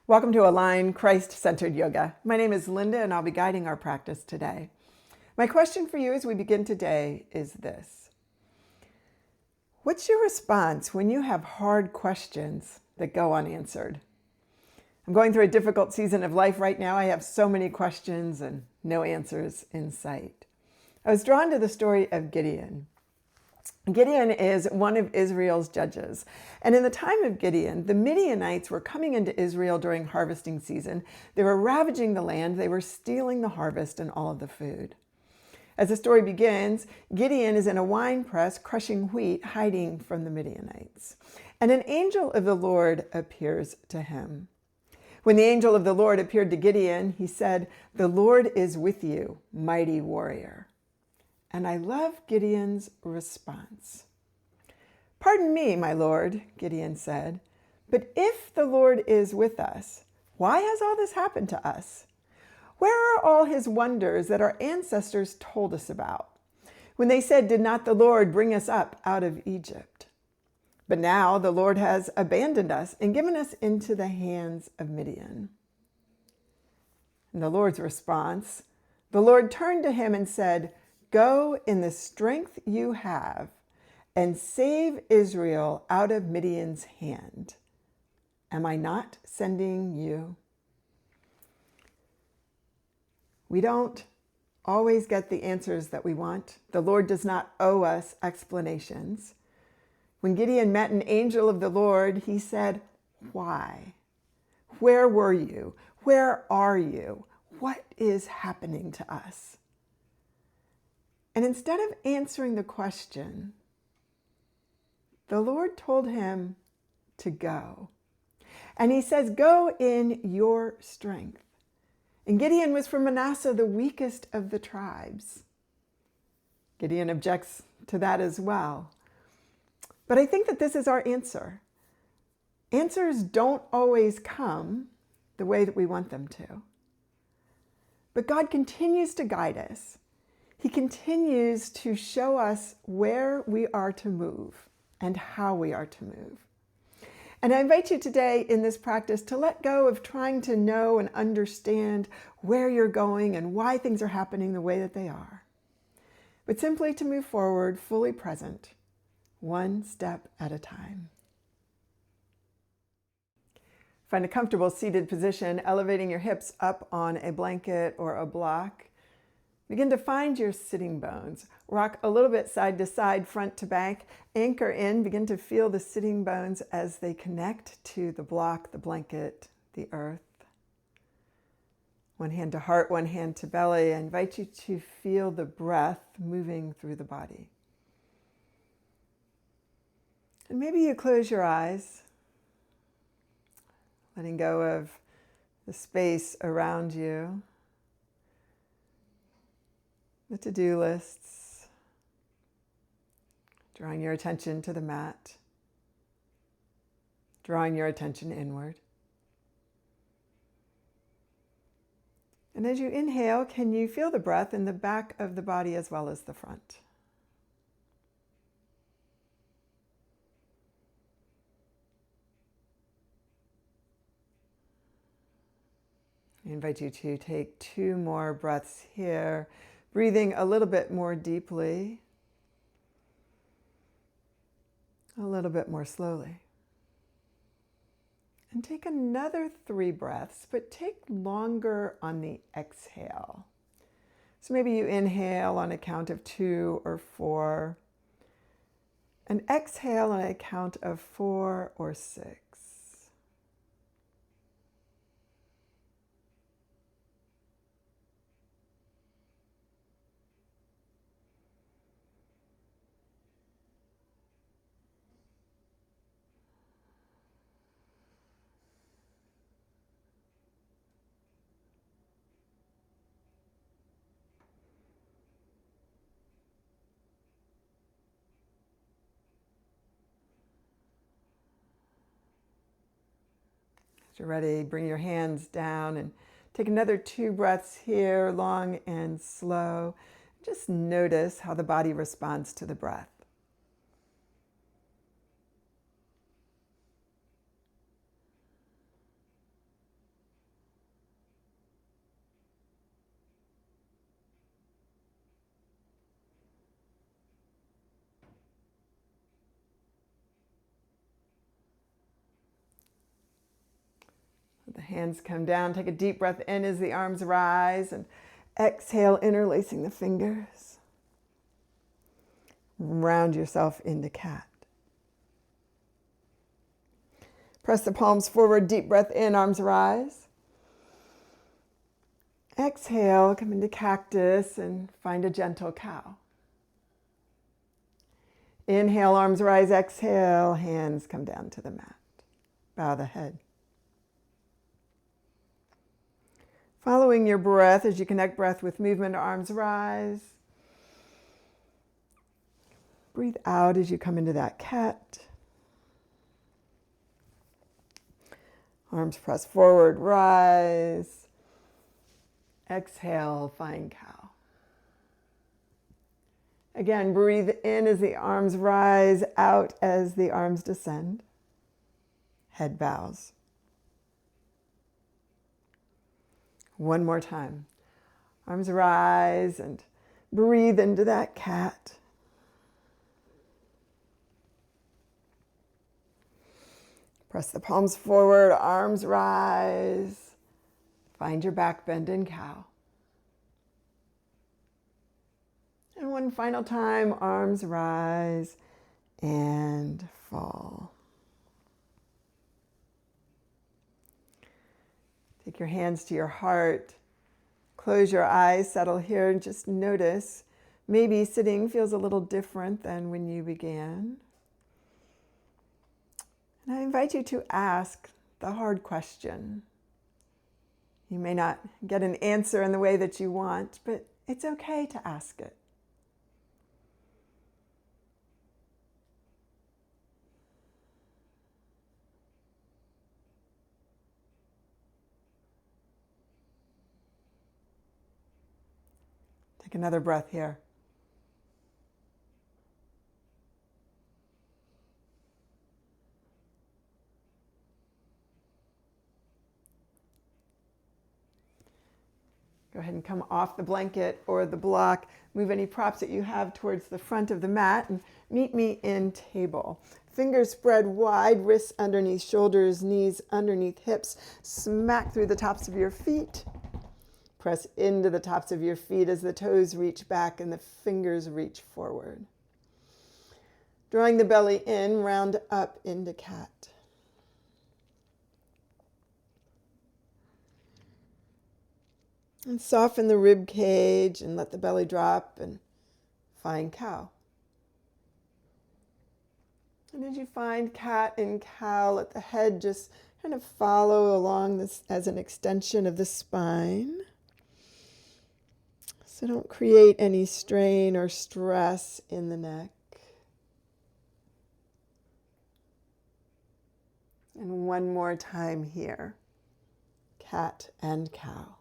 Welcome to Align Christ-Centered Yoga. My name is Linda and I'll be guiding our practice today. My question for you as we begin today is this. What's your response when you have hard questions that go unanswered? I'm going through a difficult season of life right now. I have so many questions and no answers in sight. I was drawn to the story of Gideon. Gideon is one of Israel's judges. And in the time of Gideon, the Midianites were coming into Israel during harvesting season. They were ravaging the land. They were stealing the harvest and all of the food. As the story begins, Gideon is in a wine press crushing wheat, hiding from the Midianites. And an angel of the Lord appears to him. When the angel of the Lord appeared to Gideon, he said, "The Lord is with you, mighty warrior." And I love Gideon's response. "Pardon me, my Lord," Gideon said, "but if the Lord is with us, why has all this happened to us? Where are all his wonders that our ancestors told us about, when they said, 'Did not the Lord bring us up out of Egypt?' But now the Lord has abandoned us and given us into the hands of Midian." And the Lord's response, the Lord turned to him and said, "Go in the strength you have and save Israel out of Midian's hand. Am I not sending you?" We don't always get the answers that we want. The Lord does not owe us explanations. When Gideon met an angel of the Lord, he said, "Why? Where were you? Where are you? What is happening to us?" And instead of answering the question, the Lord told him to go. And he says, "Go in your strength." And Gideon was from Manasseh, the weakest of the tribes. Gideon objects to that as well. But I think that this is our answer. Answers don't always come the way that we want them to. But God continues to guide us. He continues to show us where we are to move and how we are to move. And I invite you today in this practice to let go of trying to know and understand where you're going and why things are happening the way that they are, but simply to move forward fully present, one step at a time. Find a comfortable seated position, elevating your hips up on a blanket or a block. Begin to find your sitting bones. Rock a little bit side to side, front to back. Anchor in. Begin to feel the sitting bones as they connect to the block, the blanket, the earth. One hand to heart, one hand to belly. I invite you to feel the breath moving through the body. And maybe you close your eyes, letting go of the space around you. The to-do lists, drawing your attention to the mat, drawing your attention inward. And as you inhale, can you feel the breath in the back of the body as well as the front? I invite you to take 2 more breaths here, breathing a little bit more deeply, a little bit more slowly. And take another 3 breaths, but take longer on the exhale. So maybe you inhale on a count of 2 or 4, and exhale on a count of 4 or 6. As you're ready, bring your hands down and take another 2 breaths here, long and slow. Just notice how the body responds to the breath. The hands come down. Take a deep breath in as the arms rise, and exhale, interlacing the fingers. Round yourself into cat. Press the palms forward, deep breath in, arms rise. Exhale, come into cactus and find a gentle cow. Inhale, arms rise, exhale, hands come down to the mat. Bow the head. Following your breath as you connect breath with movement, arms rise. Breathe out as you come into that cat. Arms press forward, rise. Exhale, find cow. Again, breathe in as the arms rise, out as the arms descend. Head bows. One more time. Arms rise and breathe into that cat. Press the palms forward, arms rise. Find your back bend in cow. And one final time, arms rise and fall. Take your hands to your heart. Close your eyes, settle here, and just notice. Maybe sitting feels a little different than when you began. And I invite you to ask the hard question. You may not get an answer in the way that you want, but it's okay to ask it. Take another breath here. Go ahead and come off the blanket or the block. Move any props that you have towards the front of the mat and meet me in table. Fingers spread wide, wrists underneath shoulders, knees underneath hips. Smack through the tops of your feet. Press into the tops of your feet as the toes reach back and the fingers reach forward. Drawing the belly in, round up into cat. And soften the rib cage and let the belly drop and find cow. And as you find cat and cow, let the head just kind of follow along this as an extension of the spine. So don't create any strain or stress in the neck. And one more time here, cat and cow.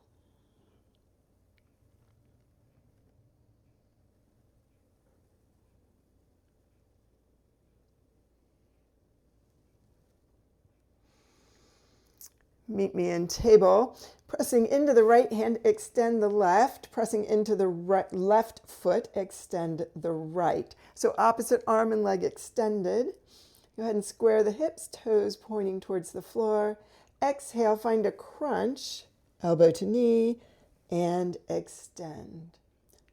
Meet me in table. Pressing into the right hand, extend the left. Pressing into the left foot, extend the right. So opposite arm and leg extended. Go ahead and square the hips, toes pointing towards the floor. Exhale, find a crunch, elbow to knee, and extend.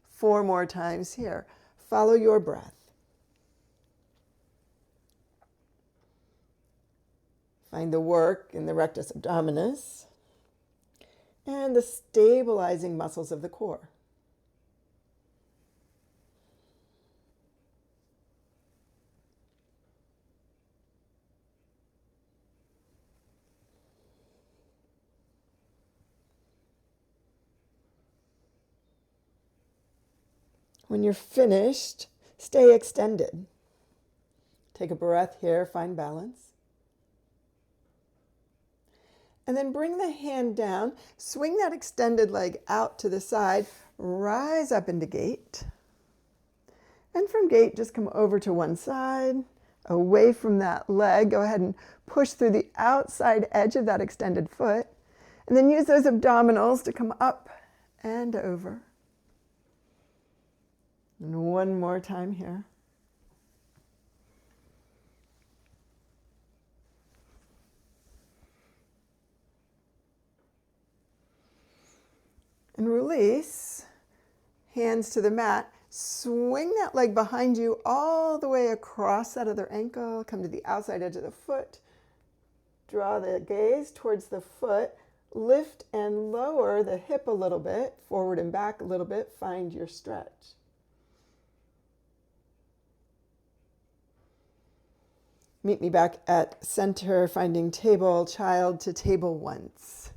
4 more times here. Follow your breath. Find the work in the rectus abdominis and the stabilizing muscles of the core. When you're finished, stay extended. Take a breath here, find balance. And then bring the hand down, swing that extended leg out to the side, rise up into gate. And from gate, just come over to one side, away from that leg. Go ahead and push through the outside edge of that extended foot. And then use those abdominals to come up and over. And one more time here. And release. Hands to the mat. Swing that leg behind you all the way across that other ankle. Come to the outside edge of the foot. Draw the gaze towards the foot. Lift and lower the hip a little bit, forward and back a little bit. Find your stretch. Meet me back at center, finding table, child to table once.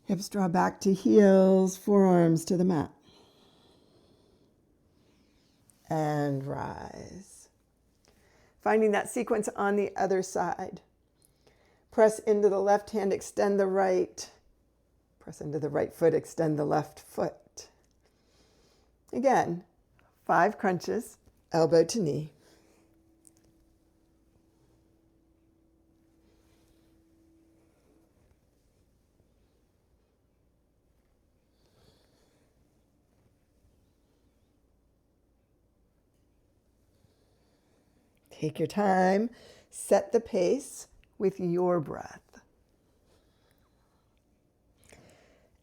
Hips draw back to heels, forearms to the mat. And rise. Finding that sequence on the other side. Press into the left hand, extend the right. Press into the right foot, extend the left foot. Again, 5 crunches, elbow to knee. Take your time, set the pace with your breath.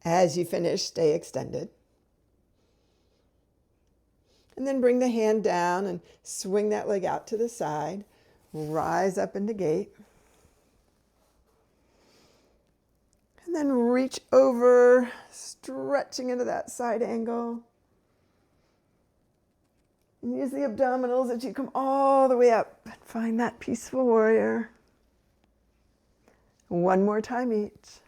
As you finish, stay extended. And then bring the hand down and swing that leg out to the side. Rise up into gate. And then reach over, stretching into that side angle. And use the abdominals as you come all the way up and find that peaceful warrior. One more time each.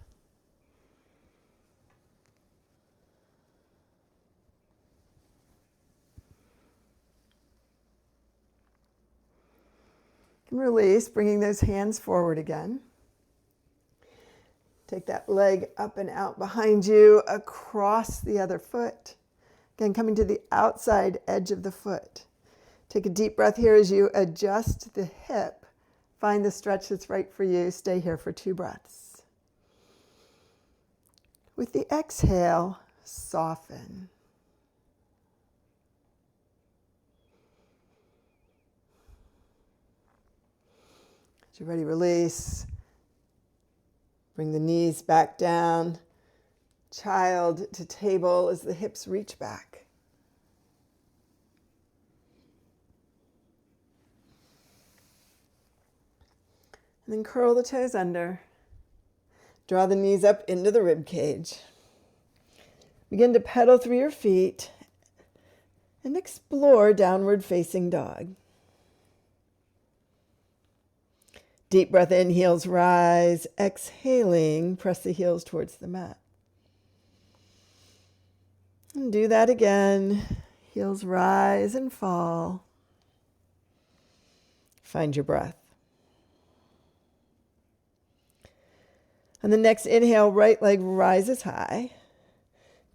And release, bringing those hands forward again. Take that leg up and out behind you, across the other foot. Again, coming to the outside edge of the foot. Take a deep breath here as you adjust the hip. Find the stretch that's right for you. Stay here for 2 breaths. With the exhale, soften. As you're ready, release. Bring the knees back down. Child to table as the hips reach back. And then curl the toes under. Draw the knees up into the rib cage. Begin to pedal through your feet and explore downward facing dog. Deep breath in, heels rise. Exhaling, press the heels towards the mat. And do that again. Heels rise and fall. Find your breath. On the next inhale, right leg rises high.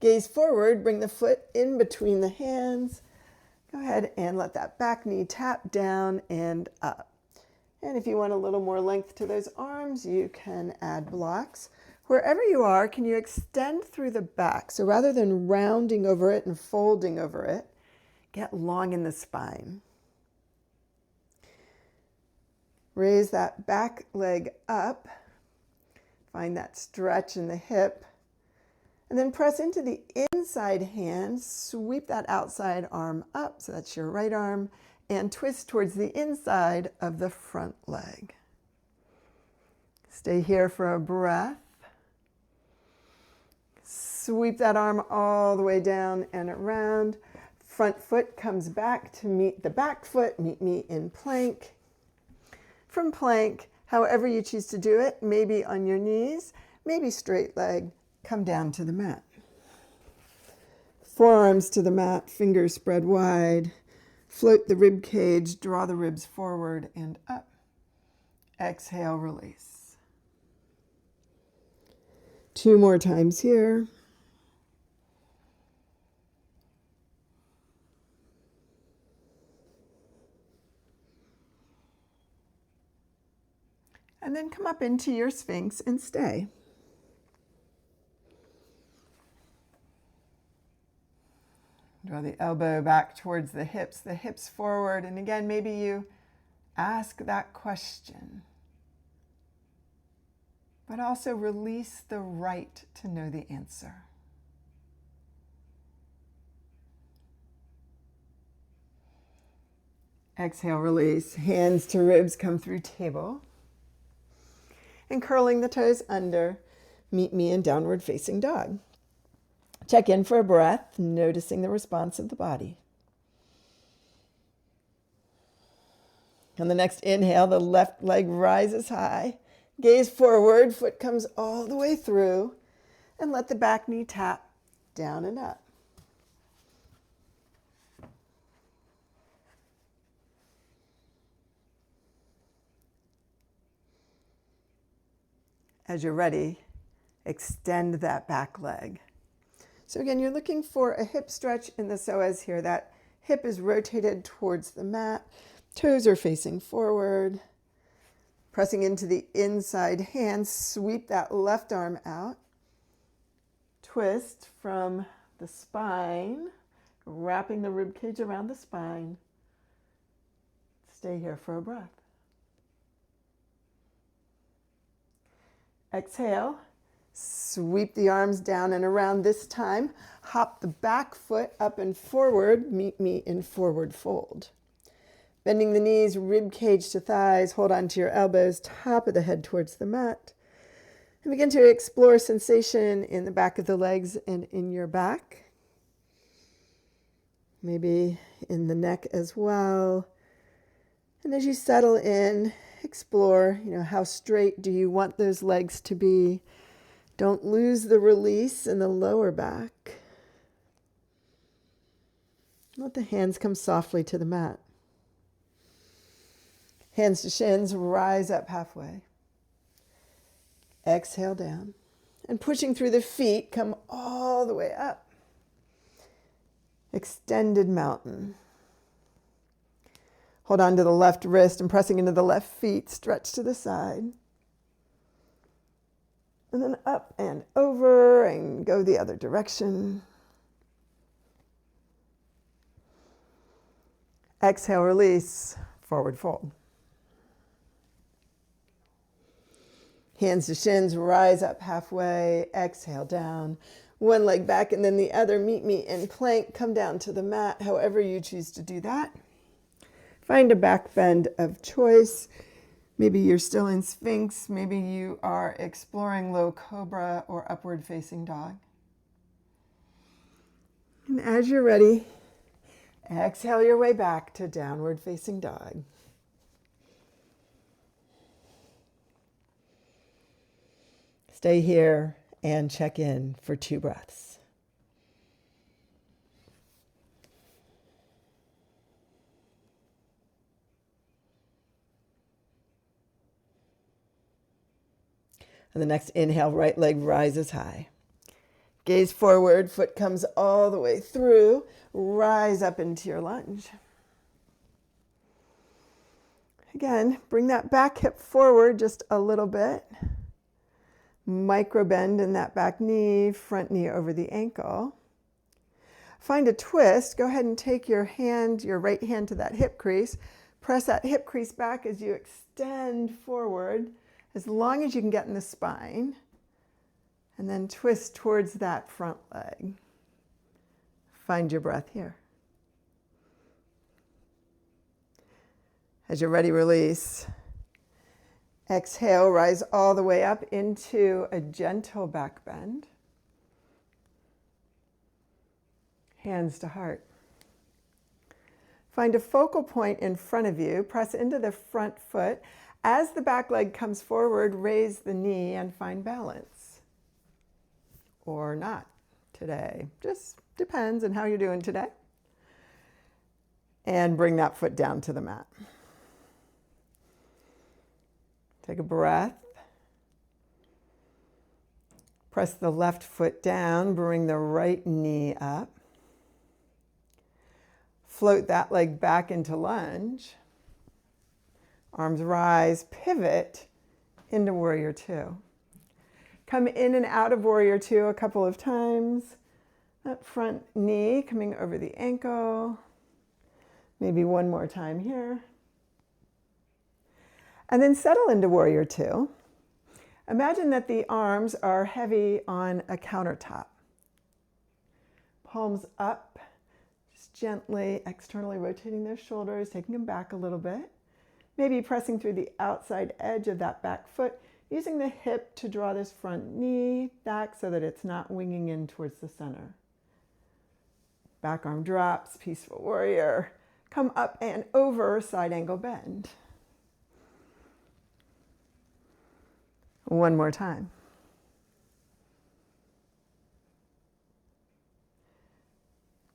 Gaze forward, bring the foot in between the hands. Go ahead and let that back knee tap down and up. And if you want a little more length to those arms, you can add blocks. Wherever you are, can you extend through the back? So rather than rounding over it and folding over it, get long in the spine. Raise that back leg up. Find that stretch in the hip. And then press into the inside hand. Sweep that outside arm up. So that's your right arm. And twist towards the inside of the front leg. Stay here for a breath. Sweep that arm all the way down and around. Front foot comes back to meet the back foot. Meet me in plank. From plank, however you choose to do it, maybe on your knees, maybe straight leg, come down to the mat. Forearms to the mat, fingers spread wide. Float the rib cage, draw the ribs forward and up. Exhale, release. 2 more times here. And then come up into your Sphinx and stay. Draw the elbow back towards the hips forward. And again, maybe you ask that question. but also release the right to know the answer. Exhale, release. Hands to ribs, come through table. And curling the toes under, meet me in downward facing dog. Check in for a breath, noticing the response of the body. On the next inhale, the left leg rises high. Gaze forward, foot comes all the way through, and let the back knee tap down and up. As you're ready, extend that back leg. So again, you're looking for a hip stretch in the psoas here. That hip is rotated towards the mat. Toes are facing forward. Pressing into the inside hand, sweep that left arm out. Twist from the spine, wrapping the rib cage around the spine. Stay here for a breath. Exhale, sweep the arms down and around this time. Hop the back foot up and forward, meet me in forward fold. Bending the knees, rib cage to thighs, hold on to your elbows, top of the head towards the mat. And begin to explore sensation in the back of the legs and in your back. Maybe in the neck as well. And as you settle in, explore, how straight do you want those legs to be? Don't lose the release in the lower back. Let the hands come softly to the mat. Hands to shins, rise up halfway. Exhale down. And pushing through the feet, come all the way up. Extended mountain. Hold on to the left wrist and pressing into the left feet, stretch to the side. And then up and over and go the other direction. Exhale, release, forward fold. Hands to shins, rise up halfway, exhale down. One leg back and then the other, meet me in plank, come down to the mat, however you choose to do that. Find a back bend of choice. Maybe you're still in Sphinx. Maybe you are exploring low cobra or upward facing dog. And as you're ready, exhale your way back to downward facing dog. Stay here and check in for 2 breaths. On the next inhale, right leg rises high. Gaze forward, foot comes all the way through. Rise up into your lunge. Again, bring that back hip forward just a little bit. Micro bend in that back knee, front knee over the ankle. Find a twist. Go ahead and take your right hand to that hip crease. Press that hip crease back as you extend forward, as long as you can get in the spine, and then twist towards that front leg. Find your breath here. As you're ready, release. Exhale, rise all the way up into a gentle back bend. Hands to heart. Find a focal point in front of you. Press into the front foot. As the back leg comes forward, raise the knee and find balance. Or not today. Just depends on how you're doing today. And bring that foot down to the mat. Take a breath. Press the left foot down, bring the right knee up. Float that leg back into lunge. Arms rise, pivot into Warrior Two. Come in and out of Warrior Two a couple of times. That front knee coming over the ankle. Maybe one more time here. And then settle into Warrior Two. Imagine that the arms are heavy on a countertop. Palms up, just gently externally rotating their shoulders, taking them back a little bit. Maybe pressing through the outside edge of that back foot, using the hip to draw this front knee back so that it's not winging in towards the center. Back arm drops, peaceful warrior. Come up and over, side angle bend. One more time.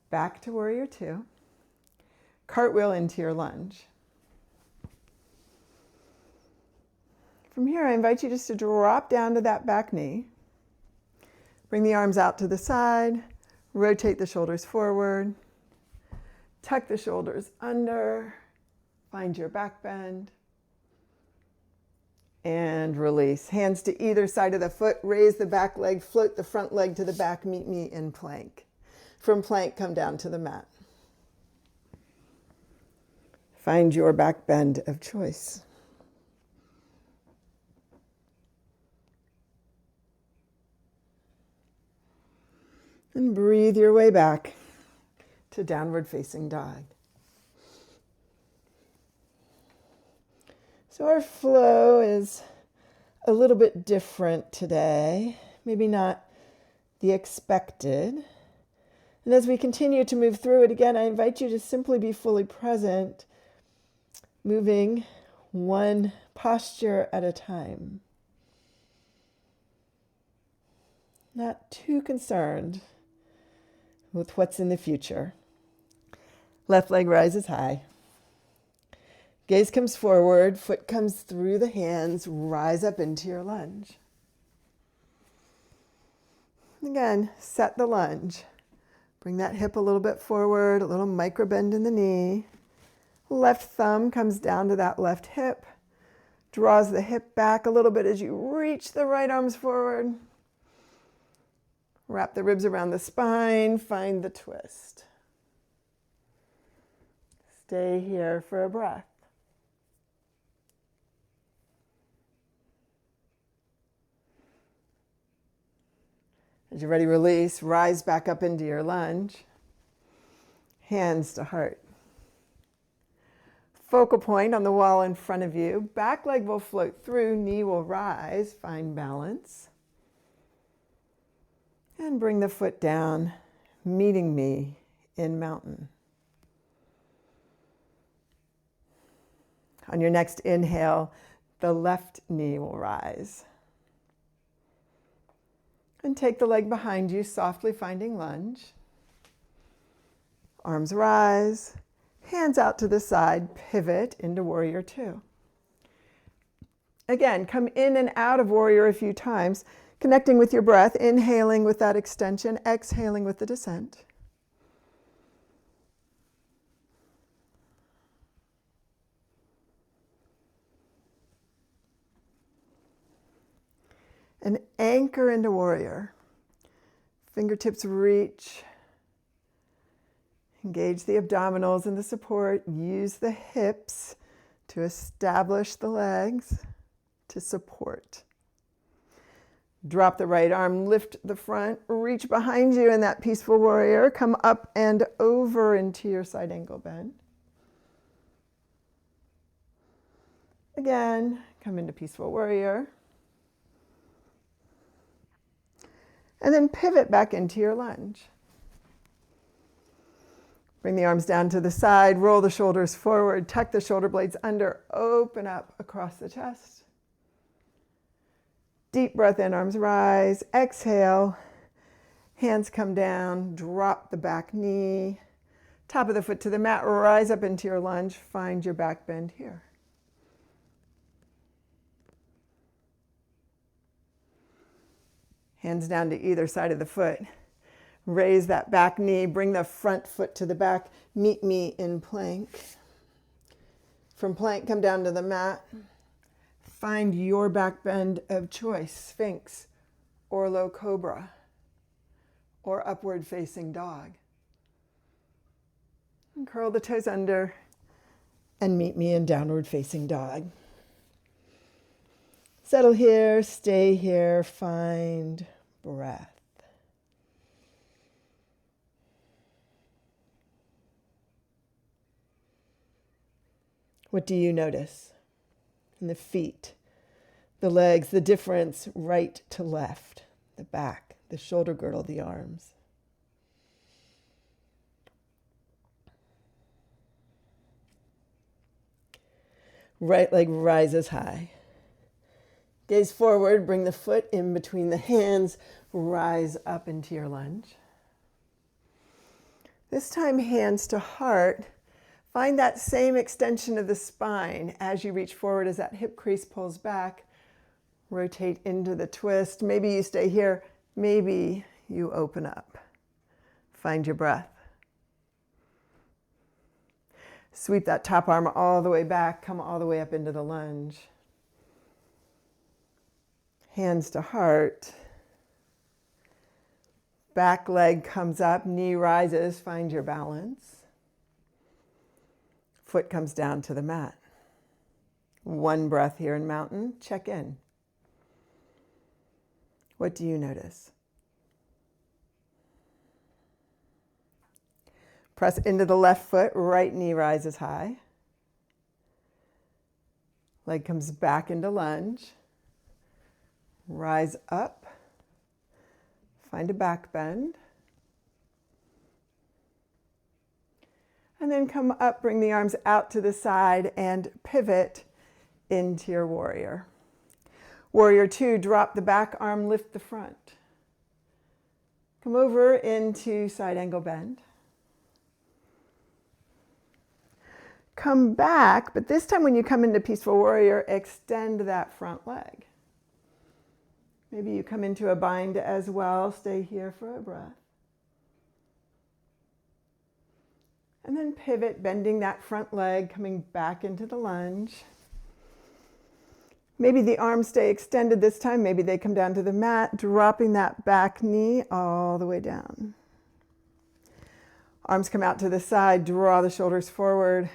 Back to warrior two. Cartwheel into your lunge. From here, I invite you just to drop down to that back knee. Bring the arms out to the side. Rotate the shoulders forward. Tuck the shoulders under. Find your back bend. And release. Hands to either side of the foot. Raise the back leg. Float the front leg to the back. Meet me in plank. From plank, come down to the mat. Find your back bend of choice. And breathe your way back to downward facing dog. So our flow is a little bit different today, maybe not the expected. And as we continue to move through it again, I invite you to simply be fully present, moving one posture at a time. Not too concerned with what's in the future. Left leg rises high. Gaze comes forward, foot comes through the hands, rise up into your lunge. Again, set the lunge. Bring that hip a little bit forward, a little micro bend in the knee. Left thumb comes down to that left hip, draws the hip back a little bit as you reach the right arms forward. Wrap the ribs around the spine, find the twist. Stay here for a breath. As you're ready, release, rise back up into your lunge. Hands to heart. Focal point on the wall in front of you. Back leg will float through, knee will rise, find balance. And bring the foot down, meeting me in mountain. On your next inhale, the left knee will rise. And take the leg behind you, softly finding lunge. Arms rise, hands out to the side, pivot into warrior two. Again, come in and out of warrior a few times, connecting with your breath, inhaling with that extension, exhaling with the descent. And anchor into warrior. Fingertips reach. Engage the abdominals and the support. Use the hips to establish the legs to support. Drop the right arm, lift the front, reach behind you in that peaceful warrior. Come up and over into your side angle bend. Again, come into peaceful warrior. And then pivot back into your lunge. Bring the arms down to the side, roll the shoulders forward, tuck the shoulder blades under, open up across the chest. Deep breath in, arms rise, exhale, hands come down, drop the back knee, top of the foot to the mat, rise up into your lunge, find your back bend here. Hands down to either side of the foot. Raise that back knee, bring the front foot to the back, meet me in plank. From plank, come down to the mat. Find your back bend of choice, Sphinx or low cobra or upward facing dog. And curl the toes under and meet me in downward facing dog. Settle here, stay here, find breath. What do you notice in the feet, the legs, the difference right to left, the back, the shoulder girdle, the arms? Right leg rises high. Gaze forward, bring the foot in between the hands, rise up into your lunge. This time, hands to heart. Find that same extension of the spine as you reach forward, as that hip crease pulls back. Rotate into the twist. Maybe you stay here. Maybe you open up. Find your breath. Sweep that top arm all the way back. Come all the way up into the lunge. Hands to heart. Back leg comes up. Knee rises. Find your balance. Foot comes down to the mat. One breath here in mountain. Check in. What do you notice? Press into the left foot. Right knee rises high. Leg comes back into lunge. Rise up. Find a back bend. And then come up, bring the arms out to the side and pivot into your warrior. Warrior two, drop the back arm, lift the front. Come over into side angle bend. Come back, but this time when you come into peaceful warrior, extend that front leg. Maybe you come into a bind as well. Stay here for a breath. And then pivot, bending that front leg, coming back into the lunge. Maybe the arms stay extended this time. Maybe they come down to the mat, dropping that back knee all the way down. Arms come out to the side, draw the shoulders forward,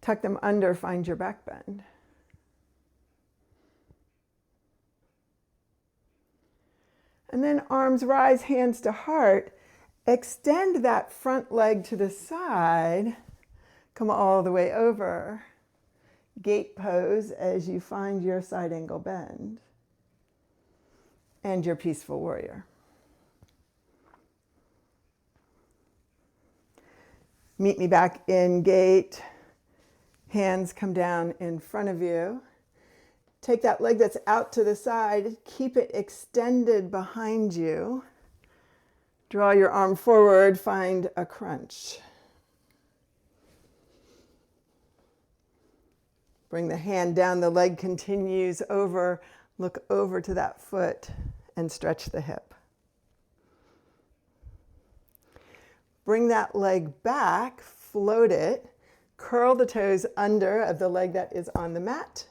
tuck them under, find your back bend. And then arms rise, hands to heart. Extend that front leg to the side. Come all the way over. Gate pose as you find your side angle bend. And your peaceful warrior. Meet me back in gate. Hands come down in front of you. Take that leg that's out to the side. Keep it extended behind you. Draw your arm forward, find a crunch. Bring the hand down, the leg continues over. Look over to that foot and stretch the hip. Bring that leg back, float it, curl the toes under of the leg that is on the mat,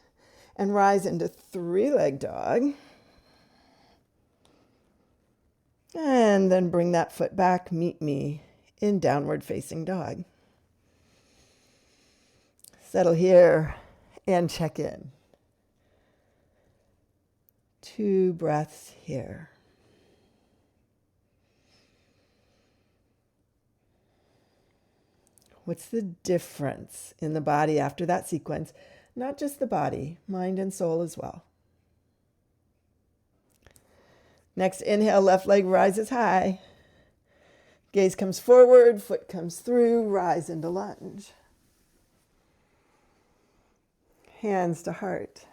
and rise into three-leg dog. And then bring that foot back, meet me in downward facing dog. Settle here and check in. 2 breaths here. What's the difference in the body after that sequence? Not just the body, mind and soul as well. Next inhale, left leg rises high. Gaze comes forward, foot comes through, rise into lunge. Hands to heart.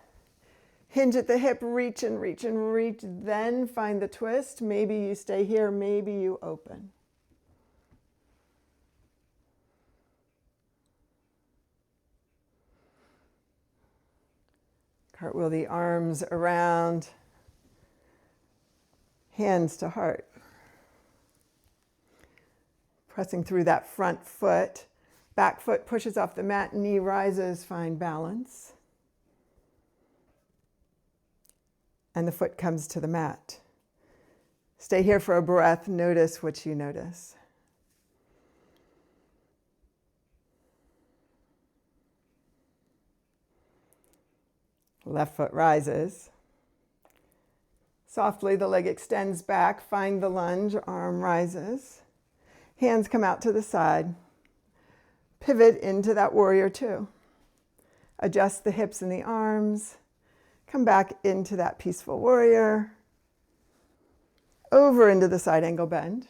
Hinge at the hip, reach and reach and reach, then find the twist. Maybe you stay here, maybe you open. Cartwheel the arms around. Hands to heart. Pressing through that front foot. Back foot pushes off the mat, knee rises, find balance. And the foot comes to the mat. Stay here for a breath, notice what you notice. Left foot rises. Softly, the leg extends back. Find the lunge, arm rises. Hands come out to the side. Pivot into that warrior two. Adjust the hips and the arms. Come back into that peaceful warrior. Over into the side angle bend.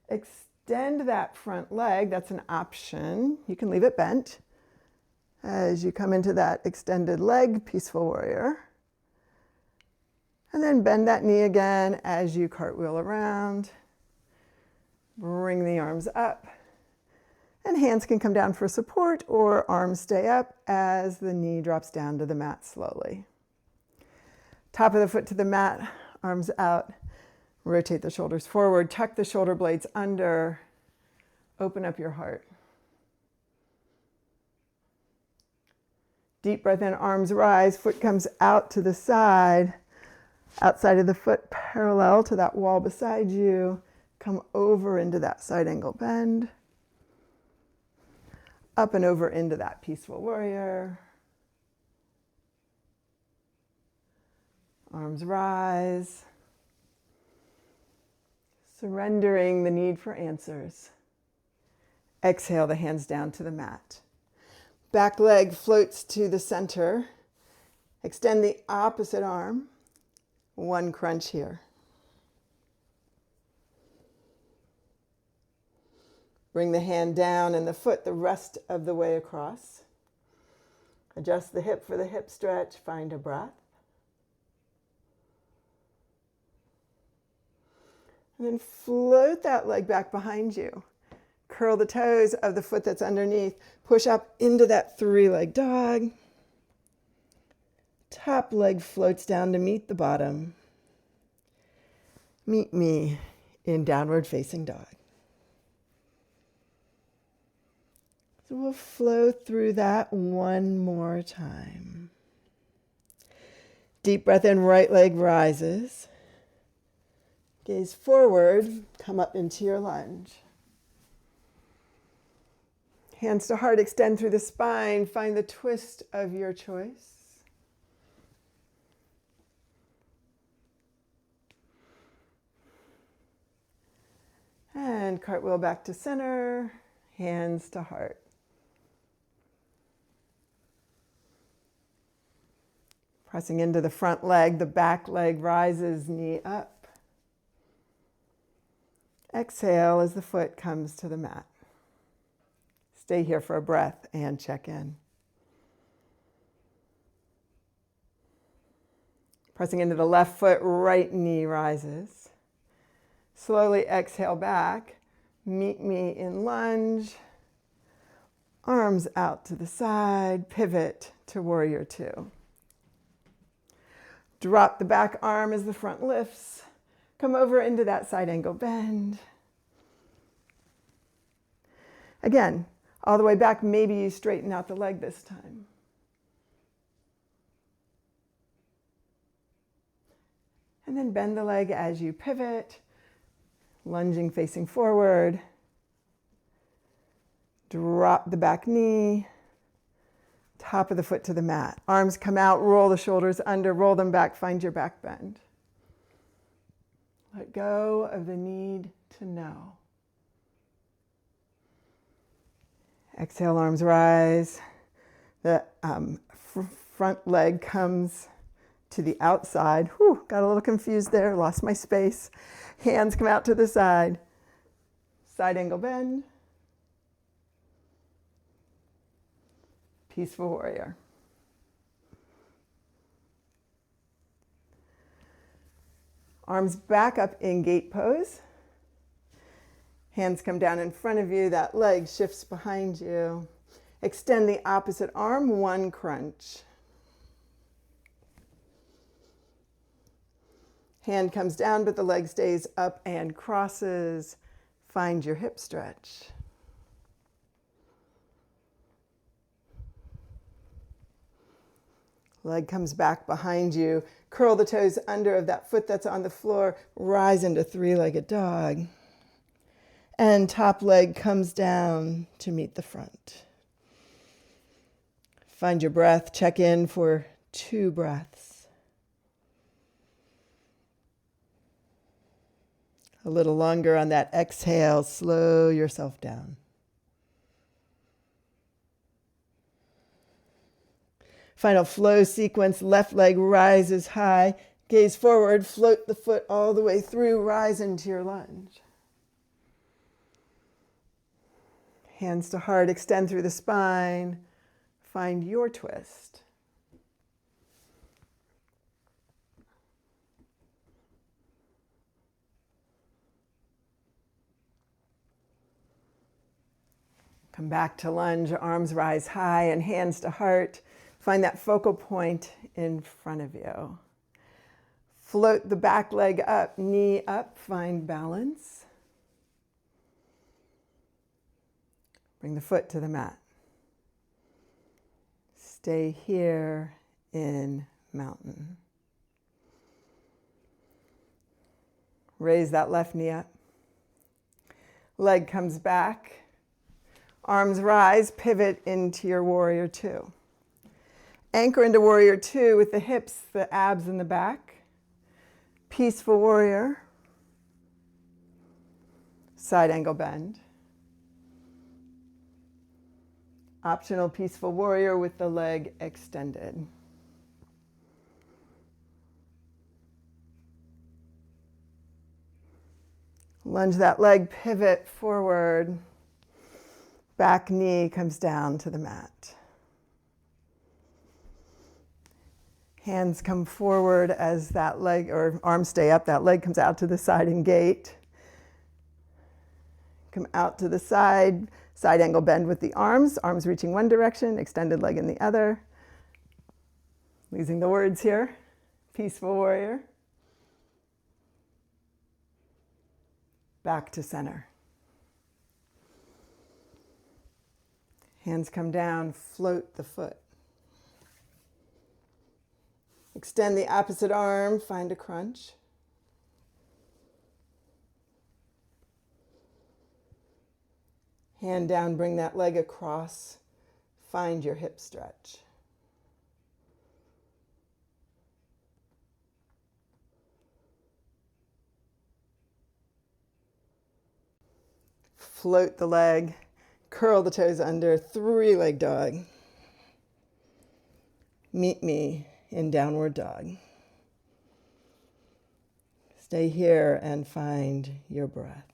Extend that front leg. That's an option. You can leave it bent. As you come into that extended leg, peaceful warrior. And then bend that knee again as you cartwheel around. Bring the arms up. And hands can come down for support or arms stay up as the knee drops down to the mat slowly. Top of the foot to the mat, arms out. Rotate the shoulders forward, tuck the shoulder blades under. Open up your heart. Deep breath in, arms rise, foot comes out to the side. Outside of the foot, parallel to that wall beside you. Come over into that side angle bend. Up and over into that peaceful warrior. Arms rise. Surrendering the need for answers. Exhale the hands down to the mat. Back leg floats to the center. Extend the opposite arm. One crunch here. Bring the hand down and the foot the rest of the way across. Adjust the hip for the hip stretch. Find a breath. And then float that leg back behind you. Curl the toes of the foot that's underneath. Push up into that three-leg dog. Top leg floats down to meet the bottom. Meet me in downward facing dog. So we'll flow through that one more time. Deep breath in, right leg rises. Gaze forward, come up into your lunge. Hands to heart, extend through the spine. Find the twist of your choice. And cartwheel back to center, hands to heart. Pressing into the front leg, the back leg rises, knee up. Exhale as the foot comes to the mat. Stay here for a breath and check in. Pressing into the left foot, right knee rises. Slowly exhale back. Meet me in lunge. Arms out to the side. Pivot to warrior two. Drop the back arm as the front lifts. Come over into that side angle bend. Again, all the way back, maybe you straighten out the leg this time. And then bend the leg as you pivot, lunging facing forward. Drop the back knee, top of the foot to the mat. Arms come out, roll the shoulders under, roll them back, find your back bend. Let go of the need to know. Exhale, arms rise. The front leg comes to the outside. Whew, got a little confused there, lost my space. Hands come out to the side. Side angle bend. Peaceful warrior. Arms back up in gate pose. Hands come down in front of you. That leg shifts behind you. Extend the opposite arm, one crunch. Hand comes down, but the leg stays up and crosses. Find your hip stretch. Leg comes back behind you. Curl the toes under of that foot that's on the floor. Rise into three-legged dog. And top leg comes down to meet the front. Find your breath. Check in for 2 breaths. A little longer on that exhale. Slow yourself down. Final flow sequence. Left leg rises high. Gaze forward. Float the foot all the way through. Rise into your lunge. Hands to heart. Extend through the spine. Find your twist. Come back to lunge, arms rise high and hands to heart. Find that focal point in front of you. Float the back leg up, knee up, find balance. Bring the foot to the mat. Stay here in mountain. Raise that left knee up. Leg comes back. Arms rise, pivot into your warrior 2. Anchor into warrior 2 with the hips, the abs in the back. Peaceful warrior. Side angle bend. Optional peaceful warrior with the leg extended. Lunge that leg, pivot forward. Back knee comes down to the mat. Hands come forward as that leg, or arms stay up, that leg comes out to the side in gate. Come out to the side, side angle bend with the arms reaching one direction, extended leg in the other. Using the words here, peaceful warrior. Back to center. Hands come down, float the foot. Extend the opposite arm, find a crunch. Hand down, bring that leg across, find your hip stretch. Float the leg. Curl the toes under, 3-leg dog. Meet me in downward dog. Stay here and find your breath.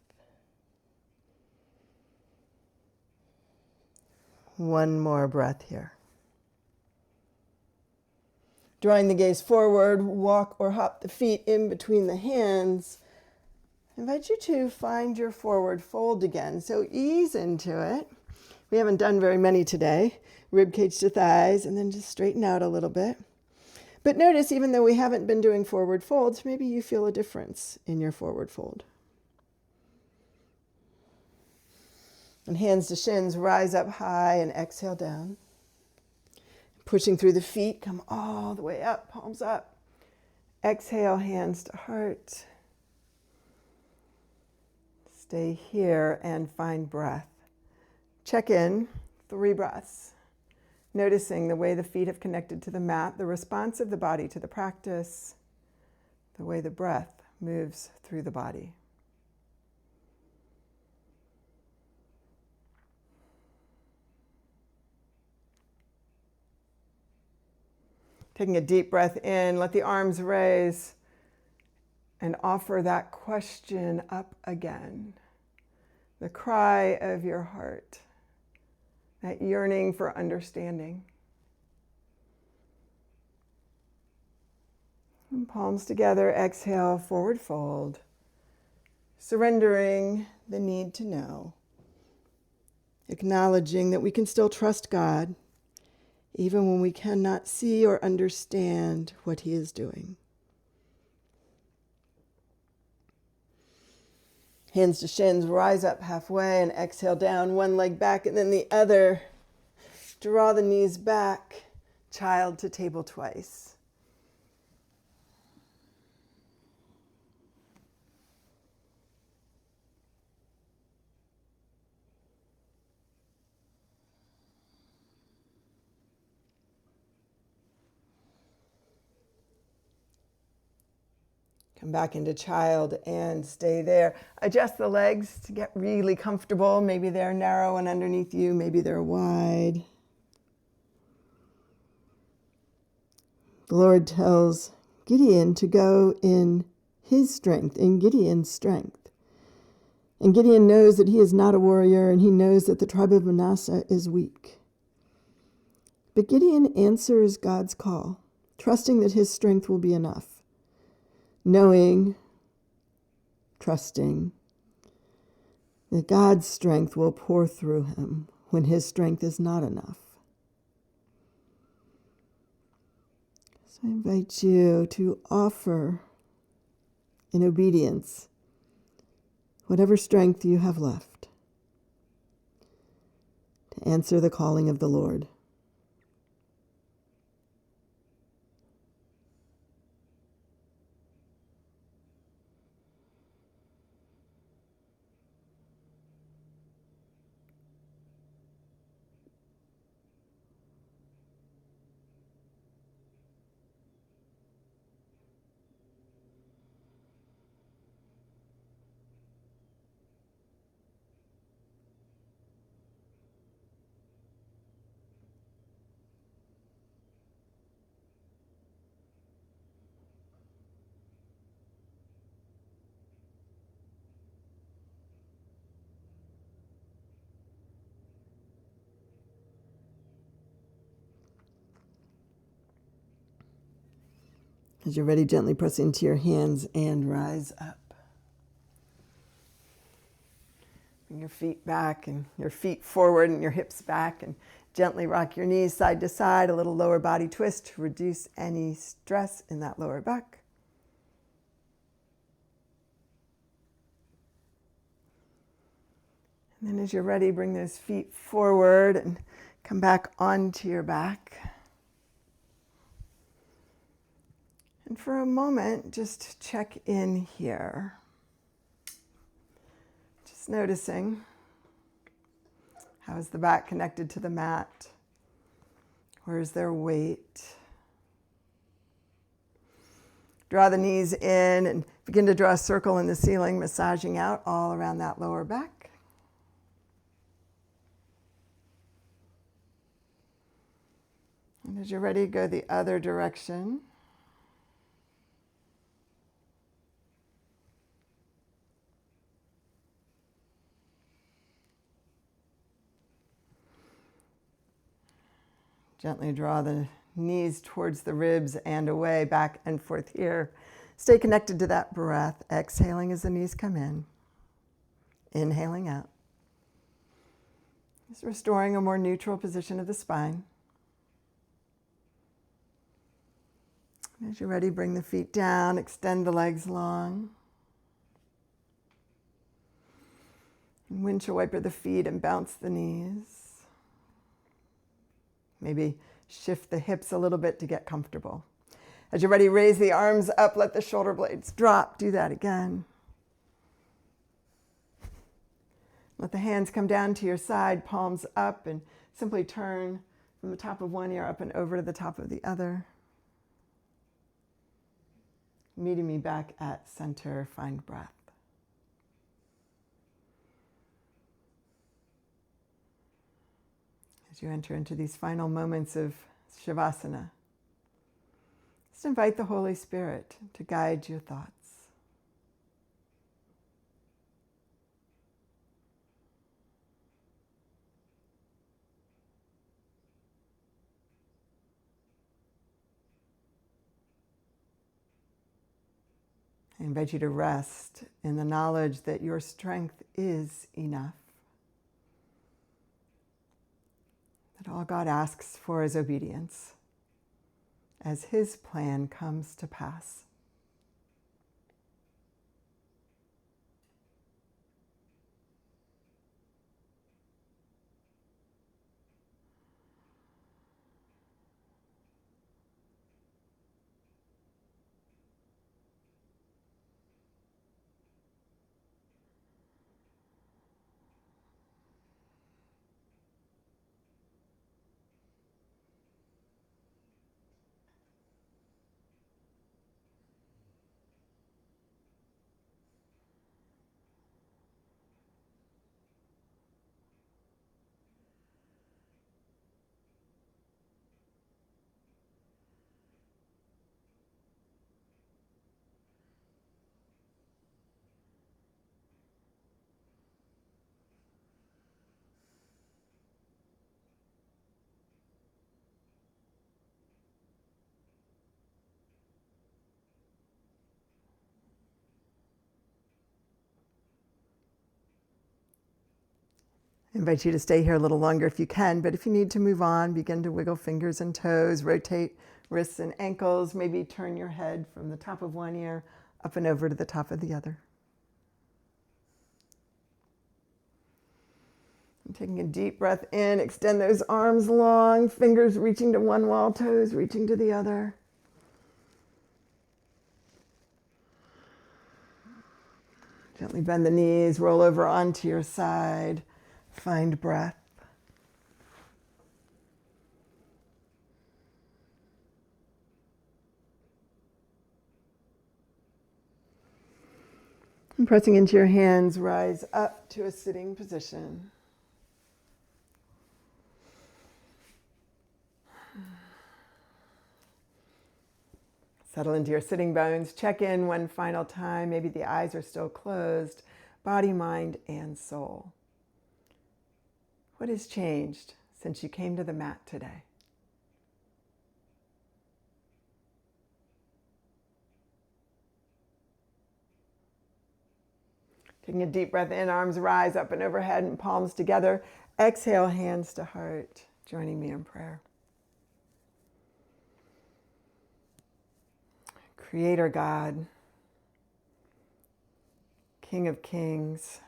One more breath here. Drawing the gaze forward, walk or hop the feet in between the hands. I invite you to find your forward fold again. So ease into it. We haven't done very many today. Rib cage to thighs, and then just straighten out a little bit. But notice, even though we haven't been doing forward folds, maybe you feel a difference in your forward fold. And hands to shins, rise up high and exhale down. Pushing through the feet, come all the way up, palms up. Exhale, hands to heart. Stay here and find breath. Check in, 3 breaths. Noticing the way the feet have connected to the mat, the response of the body to the practice, the way the breath moves through the body. Taking a deep breath in, let the arms raise and offer that question up again. The cry of your heart, that yearning for understanding. And palms together, exhale, forward fold. Surrendering the need to know. Acknowledging that we can still trust God, even when we cannot see or understand what He is doing. Hands to shins, rise up halfway and exhale down, one leg back and then the other. Draw the knees back, child to table twice. Come back into child and stay there. Adjust the legs to get really comfortable. Maybe they're narrow and underneath you. Maybe they're wide. The Lord tells Gideon to go in his strength, in Gideon's strength. And Gideon knows that he is not a warrior, and he knows that the tribe of Manasseh is weak. But Gideon answers God's call, trusting that his strength will be enough. Knowing, trusting that God's strength will pour through him when his strength is not enough. So I invite you to offer in obedience whatever strength you have left to answer the calling of the Lord. As you're ready, gently press into your hands and rise up. Bring your feet back and your feet forward and your hips back, and gently rock your knees side to side, a little lower body twist to reduce any stress in that lower back. And then as you're ready, bring those feet forward and come back onto your back. And for a moment, just check in here. Just noticing, how is the back connected to the mat? Where is there weight? Draw the knees in and begin to draw a circle in the ceiling, massaging out all around that lower back. And as you're ready, go the other direction. Gently draw the knees towards the ribs and away, back and forth here. Stay connected to that breath. Exhaling as the knees come in. Inhaling out. Just restoring a more neutral position of the spine. And as you're ready, bring the feet down, extend the legs long. And windshield wiper the feet and bounce the knees. Maybe shift the hips a little bit to get comfortable. As you're ready, raise the arms up, let the shoulder blades drop. Do that again. Let the hands come down to your side, palms up, and simply turn from the top of one ear up and over to the top of the other. Meeting me back at center, find breath. As you enter into these final moments of Shavasana, just invite the Holy Spirit to guide your thoughts. I invite you to rest in the knowledge that your strength is enough. That all God asks for is obedience as His plan comes to pass. I invite you to stay here a little longer if you can, but if you need to move on, begin to wiggle fingers and toes, rotate wrists and ankles, maybe turn your head from the top of one ear up and over to the top of the other. And taking a deep breath in, extend those arms long, fingers reaching to one wall, toes reaching to the other. Gently bend the knees, roll over onto your side, find breath. And pressing into your hands, rise up to a sitting position. Settle into your sitting bones. Check in one final time. Maybe the eyes are still closed. Body, mind, and soul. What has changed since you came to the mat today? Taking a deep breath in, arms rise up and overhead and palms together. Exhale, hands to heart, joining me in prayer. Creator God, King of Kings,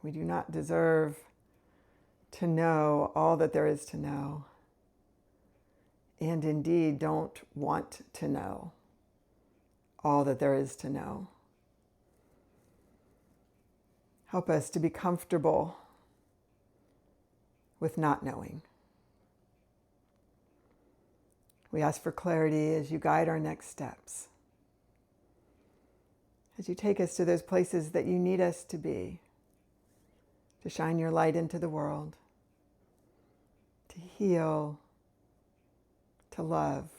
we do not deserve to know all that there is to know, and indeed don't want to know all that there is to know. Help us to be comfortable with not knowing. We ask for clarity as you guide our next steps, as you take us to those places that you need us to be, to shine your light into the world, to heal, to love,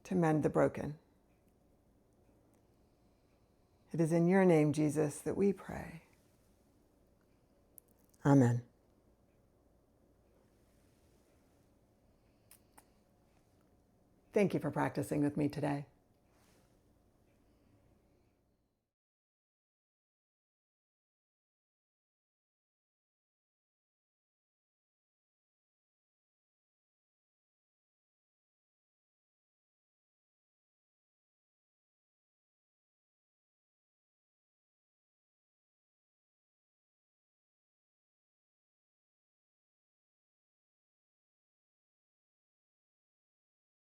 to mend the broken. It is in your name, Jesus, that we pray. Amen. Thank you for practicing with me today.